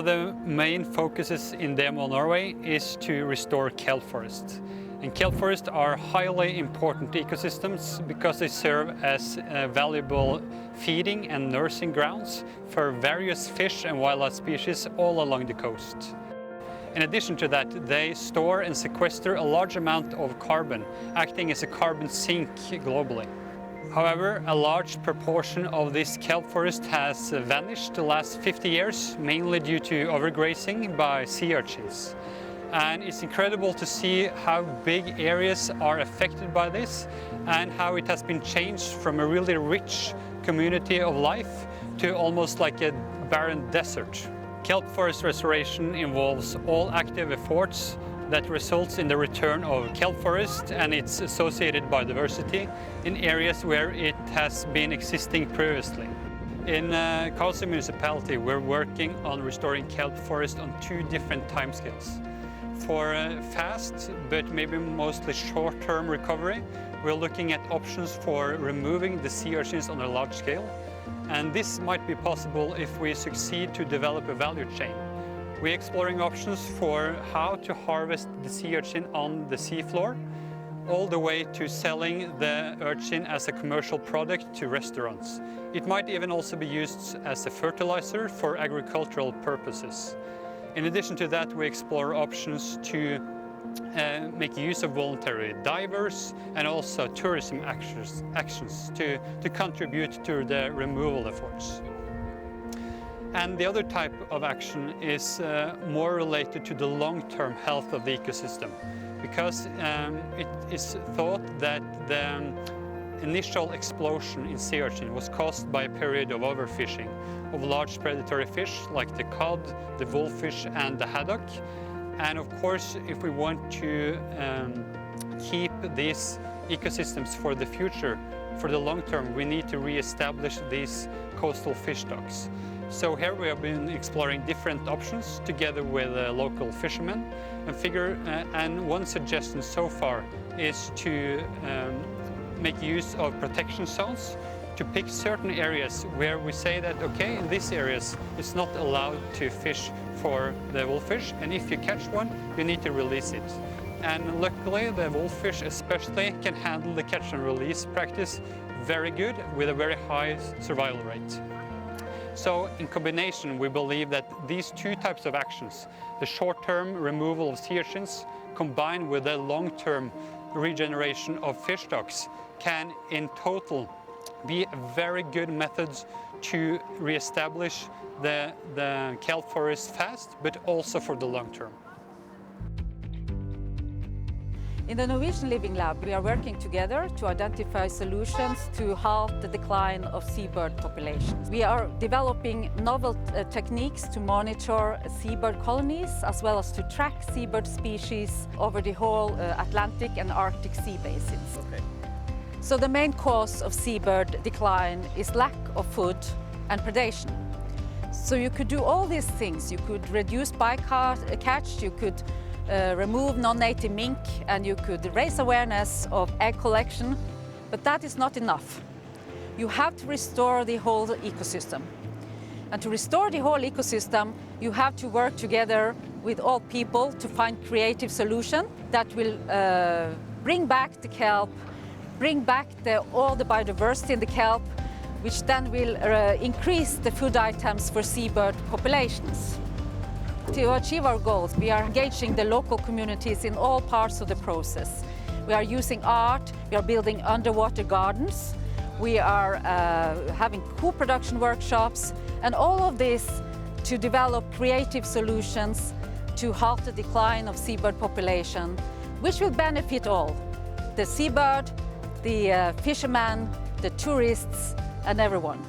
of the main focuses in Demo Norway is to restore kelp forests. And kelp forests are highly important ecosystems because they serve as valuable feeding and nursing grounds for various fish and wildlife species all along the coast. In addition to that, they store and sequester a large amount of carbon, acting as a carbon sink globally. However, a large proportion of this kelp forest has vanished the last 50 years, mainly due to overgrazing by sea urchins. And it's incredible to see how big areas are affected by this and how it has been changed from a really rich community of life to almost like a barren desert. Kelp Forest Restoration involves all active efforts that results in the return of kelp forest and its associated biodiversity in areas where it has been existing previously. In Karlsøy municipality, we're working on restoring kelp forest on 2 different timescales. For fast, but maybe mostly short-term recovery, we're looking at options for removing the sea urchins on a large scale. And this might be possible if we succeed to develop a value chain. We're exploring options for how to harvest the sea urchin on the seafloor, all the way to selling the urchin as a commercial product to restaurants. It might even also be used as a fertilizer for agricultural purposes. In addition to that, we explore options to make use of voluntary divers and also tourism actions to contribute to the removal efforts. And the other type of action is more related to the long-term health of the ecosystem, because it is thought that the initial explosion in sea urchin was caused by a period of overfishing of large predatory fish like the cod, the wolffish and the haddock. And of course, if we want to keep these ecosystems for the future, for the long term, we need to re-establish these coastal fish stocks. So here we have been exploring different options together with local fishermen and one suggestion so far is to make use of protection zones to pick certain areas where we say that, okay, in these areas it's not allowed to fish for the wolffish, and if you catch one, you need to release it. And luckily, the wolffish especially can handle the catch and release practice very good with a very high survival rate. So in combination, we believe that these 2 types of actions, the short-term removal of sea urchins combined with the long-term regeneration of fish stocks, can in total be very good methods to re-establish the kelp forest fast, but also for the long term. In the Norwegian Living Lab, we are working together to identify solutions to halt the decline of seabird populations. We are developing novel techniques to monitor seabird colonies, as well as to track seabird species over the whole Atlantic and Arctic sea basins. Okay. So the main cause of seabird decline is lack of food and predation. So you could do all these things. You could reduce bycatch, you could remove non-native mink, and you could raise awareness of egg collection, but that is not enough. You have to restore the whole ecosystem. And to restore the whole ecosystem, you have to work together with all people to find creative solutions that will bring back the kelp, bring back all the biodiversity in the kelp, which then will increase the food items for seabird populations. To achieve our goals, we are engaging the local communities in all parts of the process. We are using art, we are building underwater gardens, we are having co-production workshops, and all of this to develop creative solutions to halt the decline of seabird population, which will benefit all, the seabird, the fishermen, the tourists, and everyone.